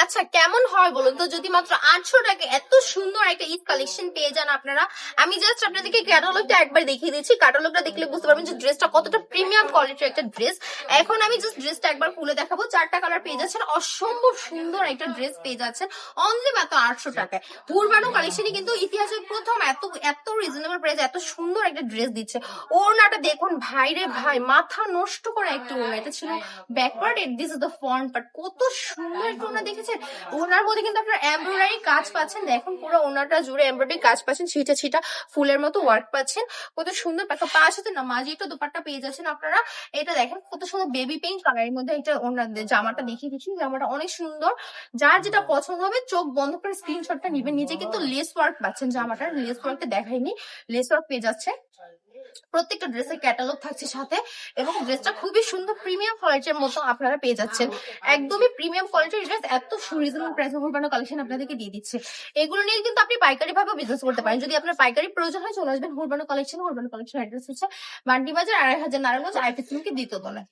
আচ্ছা কেমন হয় বলুন তো যদি মাত্র 800 টাকা এত সুন্দর একটা ঈদ কালেকশন পেয়ে যান আপনারা। আমি জাস্ট আপনাদেরকে ক্যাটালগটা একবার দেখিয়ে দিচ্ছি, ক্যাটালগটা দেখলে বুঝতে পারবেন যে ড্রেসটা কতটা প্রিমিয়াম কোয়ালিটির একটা ড্রেস। এখন আমি জাস্ট ড্রেসটা একবার খুলে দেখাবো। 4টা কালার পেয়ে যাচ্ছেন, অসম্ভব সুন্দর একটা ড্রেস পেয়ে যাচ্ছেন অনলি মাত্র 800 টাকায়। পুরবানো কালেকশনই কিন্তু ইতিহাসের প্রথম এত এত রিজনেবল প্রাইস এত সুন্দর একটা ড্রেস দিচ্ছে। ওড়নাটা দেখুন ভাই রে ভাই, মাথা নষ্ট করে একটা ওড়না। এটা ছিল backward, this is the front part. কত সুন্দর একটা ওড়না দেখেছেন। ওনার মধ্যে কিন্তু আপনার এমব্রয়ডারি কাজ পাচ্ছেন, দেখুন পুরো ওনাটা জুড়ে এমব্রয়ডারি কাজ পাচ্ছেন, ছিটা ছিটা ফুলের মতো ওয়ার্ক পাচ্ছেন। কত সুন্দর পাঁচ সাথে না মাঝে একটা দুপাট্টা পেয়ে যাচ্ছেন আপনারা। এটা দেখেন কত সুন্দর বেবি পিঙ্ক কালারের মধ্যে এটা ওনার জামাটা দেখিয়ে দিচ্ছি। জামাটা অনেক সুন্দর, যার যেটা পছন্দ হবে চোখ বন্ধ করে স্ক্রিনশটটা নিবেন। নিচে কিন্তু লেস ওয়ার্ক পাচ্ছেন, জামাটার লেস ওয়ার্কটা দেখাইনি, লেস ওয়ার্ক পেয়ে যাচ্ছে। প্রত্যেকটা ড্রেসের ক্যাটালগ থাকছে সাথে, এবং ড্রেসটা খুবই সুন্দর প্রিমিয়াম কোয়ালিটির মতো আপনারা পেয়ে যাচ্ছেন। একদমই প্রিমিয়াম কোয়ালিটির ড্রেস এত রিজনেবল প্রাইসে পুরবানো কালেকশন আপনাদেরকে দিয়ে দিচ্ছে। এগুলো নিয়ে কিন্তু আপনি পাইকারি ভাবে বিজনেস করতে পারেন। যদি আপনার পাইকারি প্রয়োজন হয় চলে আসবেন হুরবানো কালেকশন। হুরবানো কালেকশন অ্যাড্রেস হচ্ছে মান্ডি বাজার 2500 নারায়ণগঞ্জ আইপিসিএমকে দ্বিতীয় তলায়।